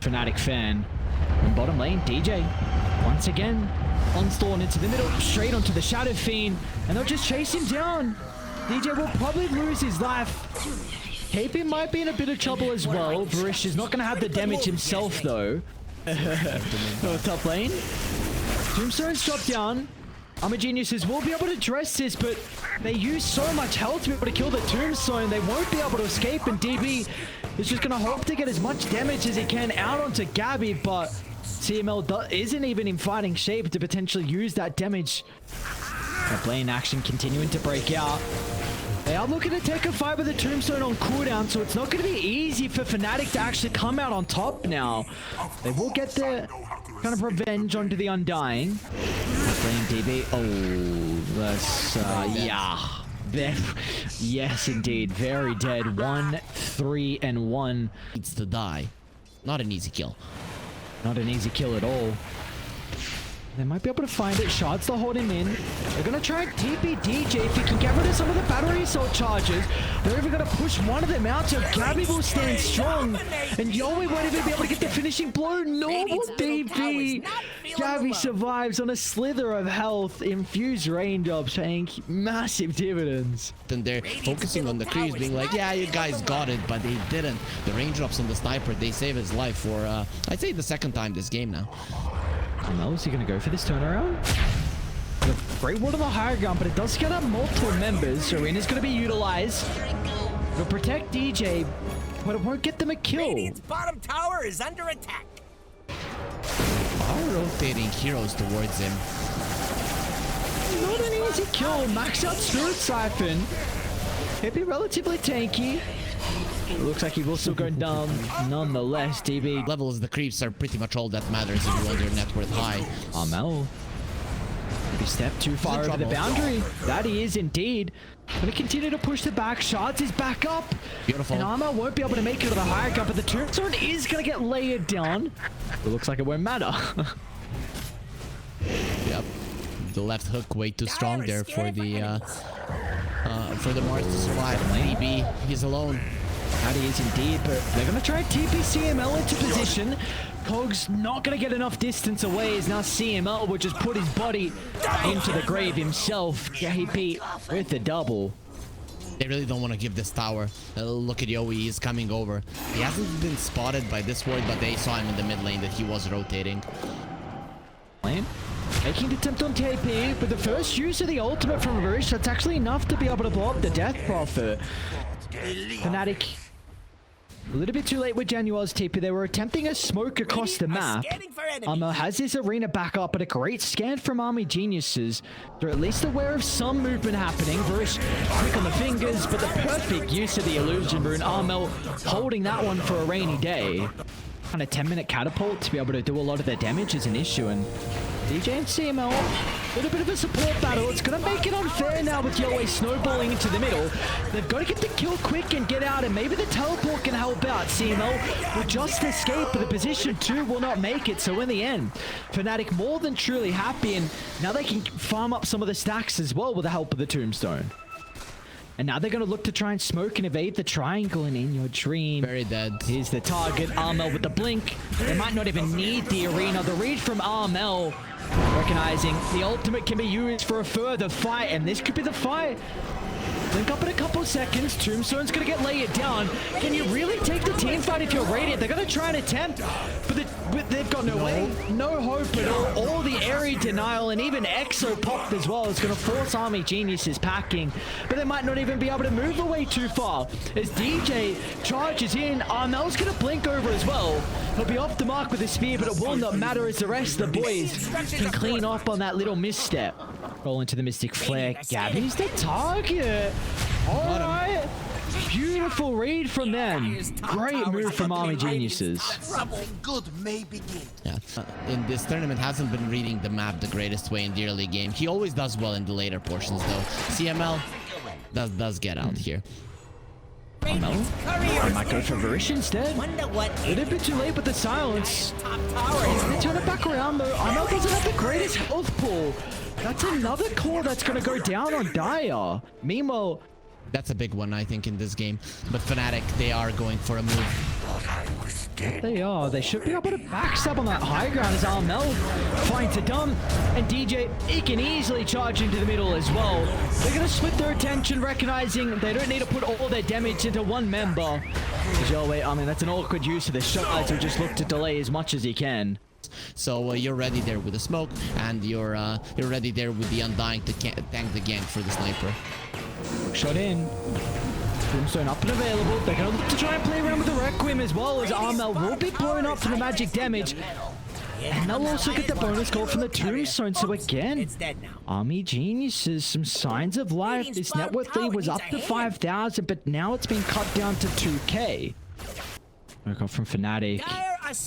Fnatic fan. In bottom lane, DJ once again onslaught into the middle, straight onto the Shadow Fiend, and they'll just chase him down. DJ will probably lose his life. KP might be in a bit of trouble as well. Varish is not going to have the damage himself though. Top lane. Tombstone's dropped down. Armor Geniuses will be able to address this, but they use so much health to be able to kill the Tombstone. They won't be able to escape, and DB is just going to hope to get as much damage as he can out onto Gabby, but CML isn't even in fighting shape to potentially use that damage. Top lane action continuing to break out. They are looking to take a fight with the Tombstone on cooldown, so it's not going to be easy for Fnatic to actually come out on top now. They will get their kind of revenge onto the Undying. Playing DB. Oh, that's, yeah. Yes, indeed. Very dead. 1, 3, and 1. Needs to die. Not an easy kill. Not an easy kill at all. They might be able to find it. Shards to hold him in. They're going to try and TP DJ if he can get rid of some of the battery assault charges. They're even going to push one of them out, so Gabby will stand strong. And Yowie won't even be able to get the finishing blow. Normal DP. Gabby survives on a slither of health. Infused raindrops paying massive dividends. Then they're focusing on the creeps, being like, yeah, you guys got it, but they didn't. The raindrops on the sniper, they save his life for, I'd say the second time this game now. Mel, is he going to go for this turnaround? The great ward on the higher ground, but it does get up multiple members. So Arena's going to be utilized. It'll protect DJ, but it won't get them a kill. Radiant's bottom tower is under attack. Are rotating heroes towards him. Not an easy kill. Max out Spirit Siphon. He'd be relatively tanky. It looks like he will still go down nonetheless. DB Levels, the creeps are pretty much all that matters if you want your net worth high. Amel. Maybe step too far over the boundary. That he is indeed. Going to continue to push the back. Shards is back up. Beautiful. And Armor won't be able to make it to the higher ground, but the Tombstone is going to get layered down. It looks like it won't matter. Yep. The left hook way too strong there for the Mars to survive. DB, he's alone. That he is indeed, but they're going to try and TP CML into position. Cog's not going to get enough distance away, as now CML will just put his body into the grave himself. KP with the double. They really don't want to give this tower. Look at Yowie, he's coming over. He hasn't been spotted by this ward, but they saw him in the mid lane that he was rotating. Lane making the attempt on TP, but the first use of the ultimate from Varish, that's actually enough to be able to blow up the Death Prophet. Fnatic a little bit too late with Januar's TP. They were attempting a smoke across the map. Has this arena back up, but a great scan from Army Geniuses. They're at least aware of some movement happening. Varish quick on the fingers, but the perfect use of the illusion rune. Armel holding that one for a rainy day. Kind of 10-minute catapult to be able to do a lot of their damage is an issue, and DJ and CML, a little bit of a support battle. It's going to make it unfair now with Yowie snowballing into the middle. They've got to get the kill quick and get out, and maybe the teleport can help out. CML will just escape, but the position 2 will not make it. So in the end, Fnatic more than truly happy, and now they can farm up some of the stacks as well with the help of the Tombstone. And now they're going to look to try and smoke and evade the triangle, and in your dream. Very dead. Here's the target, Armel with the blink. They might not even need the arena. The read from Armel, recognizing the ultimate can be used for a further fight, and this could be the fight. Link up in a couple of seconds. Tombstone's going to get layered down. Can you really take the team fight if you're Radiant? They're going to try and attempt, but they've got no way. No hope at all. All the area denial, and even Exo popped as well. It's going to force Army Geniuses packing, but they might not even be able to move away too far. As DJ charges in, Armel's going to blink over as well. He'll be off the mark with the spear, but it will not matter as the rest of the boys can clean up on that little misstep. Roll into the Mystic Flare. Gabby's the target. All right. Beautiful read from them. Great move from Army Geniuses. Good may begin. Yeah. In this tournament, hasn't been reading the map the greatest way in the early game. He always does well in the later portions, though. CML does get out here. Amel? I might go for Varish instead. A little bit too late with the silence. He's going to turn it back around though. Amel doesn't have the greatest health pool. That's another core that's going to go down on Dire. Meanwhile, That's a big one, I think, in this game. But Fnatic, they are going for a move. They are. They should be able to backstab on that high ground as Armel finds a dump. And DJ, he can easily charge into the middle as well. They're going to split their attention, recognizing they don't need to put all their damage into one member. I mean, that's an awkward use of the shot, so just look to delay as much as he can. So you're ready there with the smoke, and you're ready there with the Undying to tank the gank for the sniper. Shot in. Brimstone up and available. They're going to look to try and play around with the Requiem as well, as Armel will be blown up for the magic damage. And they'll also get the bonus goal from the Tombstone. So again, Army Geniuses, some signs of life. This net worth lead was up to 5,000, but now it's been cut down to 2K. Work off from Fnatic.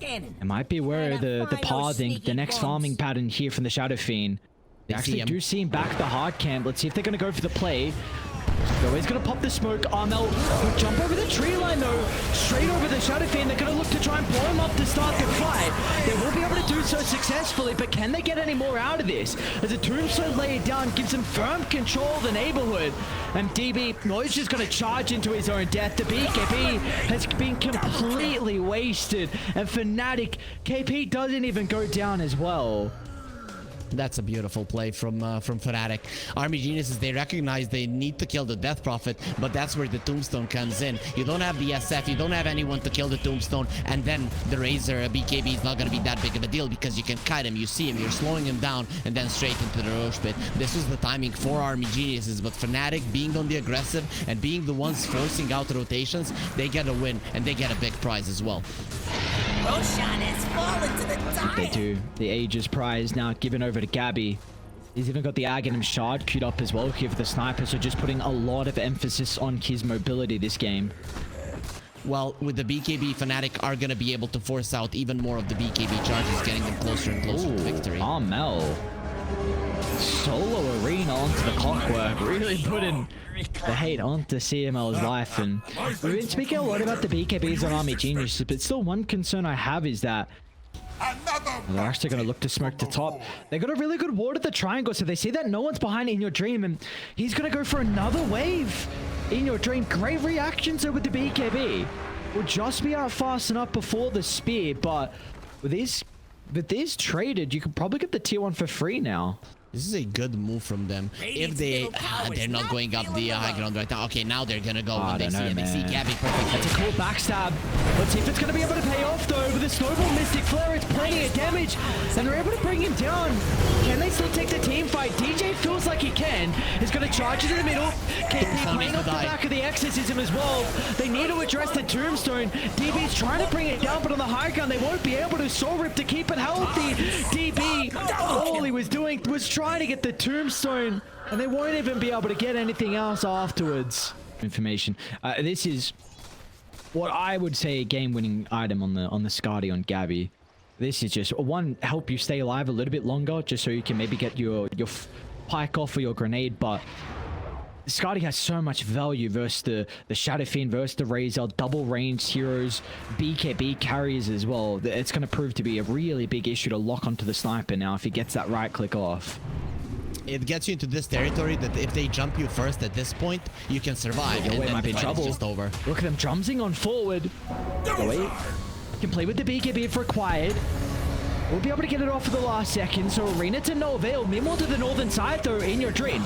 It might be where the pathing, the next farming pattern here from the Shadow Fiend. They actually do see him back the hard camp. Let's see if they're going to go for the play. So he's going to pop the smoke. Armel will jump over the tree line though. Straight over the Shadow Fiend. They're going to look to try and blow him up to start the fight. They will be able to do so successfully, but can they get any more out of this? As a Tombstone laid down gives him firm control of the neighborhood. And DB, no, he's just going to charge into his own death. The BKB has been completely wasted. And Fnatic, KP doesn't even go down as well. That's a beautiful play from Fnatic. Army Geniuses, they recognize they need to kill the Death Prophet, but that's where the Tombstone comes in. You don't have the SF, you don't have anyone to kill the Tombstone, and then the Razor BKB is not going to be that big of a deal because you can kite him, you see him, you're slowing him down, and then straight into the Roche pit. This was the timing for Army Geniuses, but Fnatic being on the aggressive and being the ones forcing out the rotations, they get a win, and they get a big prize as well. Roshan has fallen to the top. They do. The Aegis prize now given over to Gabby. He's even got the Aghanim Shard queued up as well here for the sniper, so just putting a lot of emphasis on his mobility this game. Well, with the BKB, Fnatic are going to be able to force out even more of the BKB charges, getting them closer and closer to victory. Armel. Solo arena onto the clockwork, really putting the hate onto CML's life. And we've been speaking a lot about the BKBs on Army Geniuses, but still one concern I have is that they're actually going to look to smoke the top. They got a really good ward at the triangle, so they see that no one's behind In Your Dream, and he's going to go for another wave. In Your Dream, great reactions there with the BKB. Will just be out fast enough before the spear, but with these traded, you can probably get the tier 1 for free now. This is a good move from them. If they're not going up the high ground right now. Okay, now they're gonna go when they see him. They see Gabby perfectly. That's a cool backstab. Let's see if it's gonna be able to pay off though. With the Snowball Mystic Flare, it's plenty of damage, and they're able to bring him down. Can they still take the team fight? DJ feels like he can. He's gonna charge into the middle. KP playing off the back of the exorcism as well. They need to address the Tombstone. DB's trying to bring it down, but on the high ground they won't be able to. Soul Rip to keep it healthy. DB, all he was doing was trying to get the Tombstone, and they won't even be able to get anything else afterwards. Information. This is what I would say a game-winning item on the Skadi on Gabby. This is just one, help you stay alive a little bit longer, just so you can maybe get your pike off or your grenade. But Skadi has so much value versus the Shadow Fiend, versus the Razor, double ranged heroes, BKB carriers as well. It's going to prove to be a really big issue to lock onto the sniper now if he gets that right click off. It gets you into this territory that if they jump you first at this point, you can survive. Your and way then might be in trouble. just over. Look at him drumsing on forward. Go wait. Can play with the BKB if required. We'll be able to get it off for the last second, so Arena to no avail. Meanwhile to the northern side though, In Your Dream.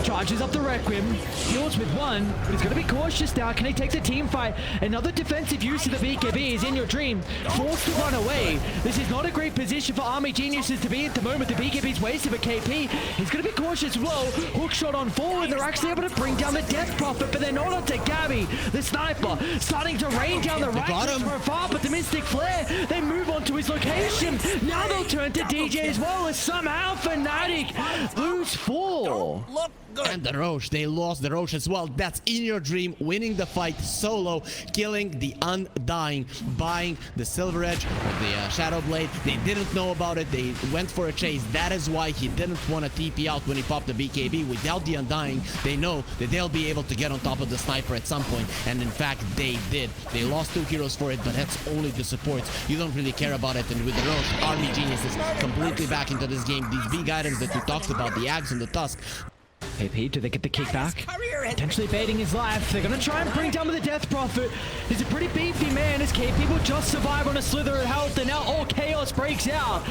Charges up the Requiem, deals with one, but he's going to be cautious now. Can he take the team fight? Another defensive use of the BKB is In Your Dream, forced to run away. This is not a great position for Army Geniuses to be at the moment. The BKB's wasted for KP. He's going to be cautious as well. Hook shot on forward. They're actually able to bring down the Death Prophet, but they're not onto Gabby. The sniper starting to rain down the right from far, but the Mystic Flare, they move on to his location. Now they'll turn to DJ as well, as somehow Fnatic lose 4. Look good. And the Roche, they lost the Roche as well. That's In Your Dream, winning the fight solo, killing the Undying, buying the Silver Edge of the Shadow Blade. They didn't know about it. They went for a chase. That is why he didn't want to TP out when he popped the BKB. Without the Undying, they know that they'll be able to get on top of the sniper at some point. And in fact, they did. They lost 2 heroes for it, but that's only the supports. You don't really care about it. And with the Roche, Army Geniuses completely back into this game. These big items that you talked about, the Ags and the Tusk, KP, do they get the kickback? Career has Potentially baiting his life. They're going to try and bring down with the Death Prophet. He's a pretty beefy man as KP will just survive on a slither of health, and now all chaos breaks out.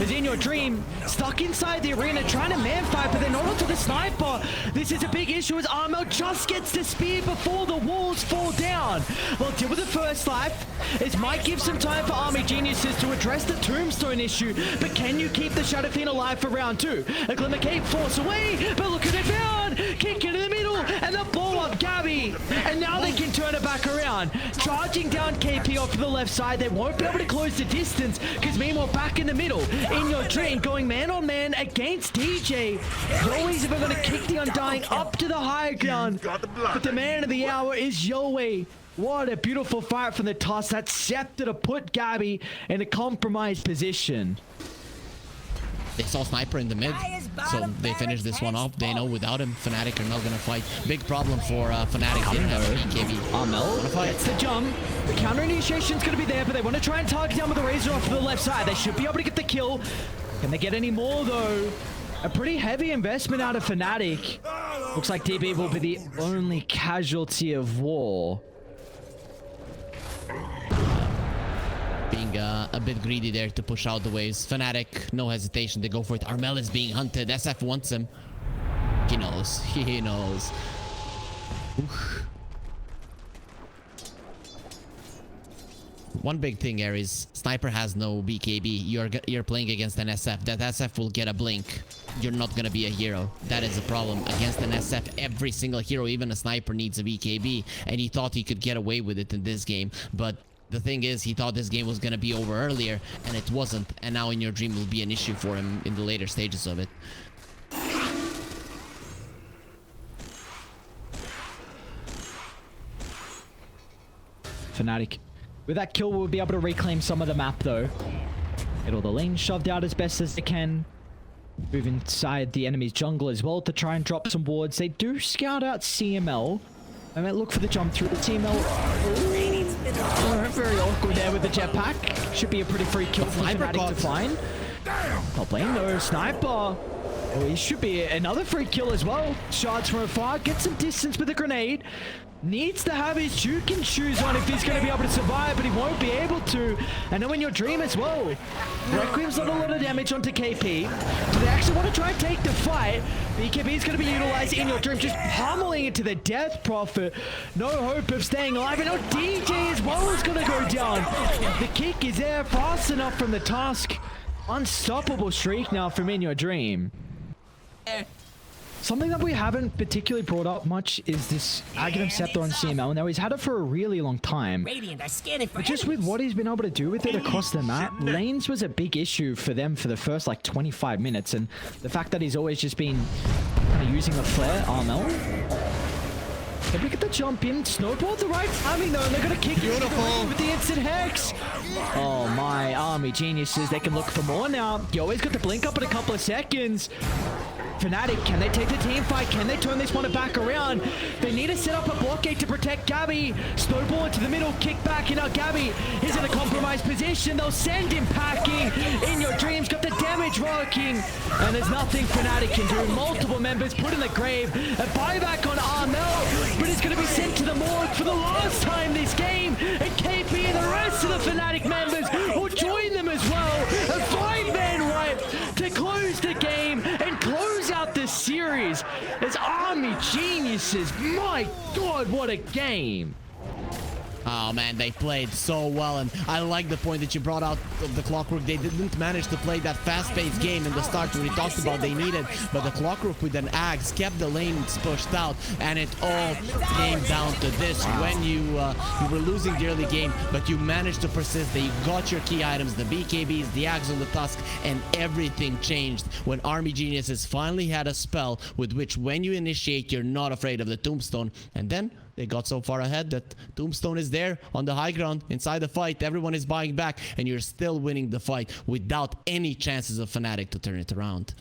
As In Your Dream, stuck inside the arena, trying to man fight, but they're not onto the sniper. This is a big issue as Armel just gets the spear before the walls fall down. Well, deal with the first life. It might give some time for Army Geniuses to address the Tombstone issue, but can you keep the Shadow Fiend alive for round 2? A Glimmer Cape force away, but look at it found! Kick into the middle, and the blow up Gabby! And now they can turn it back around. Charging down KP off to the left side, they won't be able to close the distance, because meanwhile back in the middle, In Your Dream going man on man against DJ. Yoe's even going to kick the Undying up to the high ground, but the man of the hour is Yoe. What a beautiful fight from the toss. That scepter to put Gabby in a compromised position. They saw Sniper in the mid, so they finished this one off. They know without him, Fnatic are not going to fight. Big problem for Fnatic. They don't have BKB. Armel gets the jump. The counter initiation's going to be there, but they want to try and target down with the Razor off to the left side. They should be able to get the kill. Can they get any more, though? A pretty heavy investment out of Fnatic. Looks like DB will be the only casualty of war. Being a bit greedy there to push out the waves. Fnatic, no hesitation, they go for it. Armel is being hunted. SF wants him. He knows. He knows. Oof. One big thing here is Sniper has no BKB. You're playing against an SF. That SF will get a blink. You're not gonna be a hero. That is a problem. Against an SF, every single hero, even a Sniper, needs a BKB. And he thought he could get away with it in this game. But the thing is, he thought this game was gonna be over earlier, and it wasn't. And now In Your Dream will be an issue for him in the later stages of it. Fnatic, with that kill, we'll be able to reclaim some of the map, though. Get all the lanes shoved out as best as they can. Move inside the enemy's jungle as well to try and drop some wards. They do scout out CML. I might look for the jump through the CML. Very awkward there with the jetpack. Should be a pretty free kill for Fnatic to find. Top lane though, Sniper. Oh, he should be another free kill as well. Shots from afar, get some distance with a grenade. Needs to have his Jukin shoes on if he's going to be able to survive, but he won't be able to. And then In Your Dream as well. Requiem's done a lot of damage onto KP. Do they actually want to try and take the fight? BKB is going to be utilized. In Your Dream just pummeling into the Death Prophet. No hope of staying alive. And now DJ as well is going to go down. The kick is there fast enough from the Tusk. Unstoppable streak now from In Your Dream. Something that we haven't particularly brought up much is this Aghanim Scepter on CML. Now, he's had it for a really long time. But just with what he's been able to do with it across the map, lanes was a big issue for them for the first, like, 25 minutes. And the fact that he's always just been kind of using the flare, Armel. Can we get the jump in? Snowball at the right timing, though, and they're going to kick it with the instant hex. Oh, my Army Geniuses. They can look for more now. Yoe's got the blink up in a couple of seconds. Fnatic, can they take the team fight? Can they turn this one back around? They need to set up a blockade to protect Gabby. Snowball into the middle, kick back, and now Gabby is in a compromised position. They'll send him packing. In Your Dream's got the damage working, and there's nothing Fnatic can do. Multiple members put in the grave. A buyback on Armel, but it's going to be sent to the morgue for the last time this game. And KP and the rest of the Fnatic members will join them as well. A 5-man wipe to close the game and close out the series as Army Geniuses. My God, what a game. Oh man, they played so well, and I like the point that you brought out of the Clockwork. They didn't manage to play that fast-paced game in the start where we talked about they needed, but the Clockwork with an axe kept the lanes pushed out, and it all came down to this. When you were losing the early game, but you managed to persist. They got your key items, the BKBs, the axe on the Tusk, and everything changed when Army Geniuses finally had a spell with which when you initiate, you're not afraid of the Tombstone, and then they got so far ahead that Tombstone is there on the high ground inside the fight. Everyone is buying back, and you're still winning the fight without any chances of Fnatic to turn it around.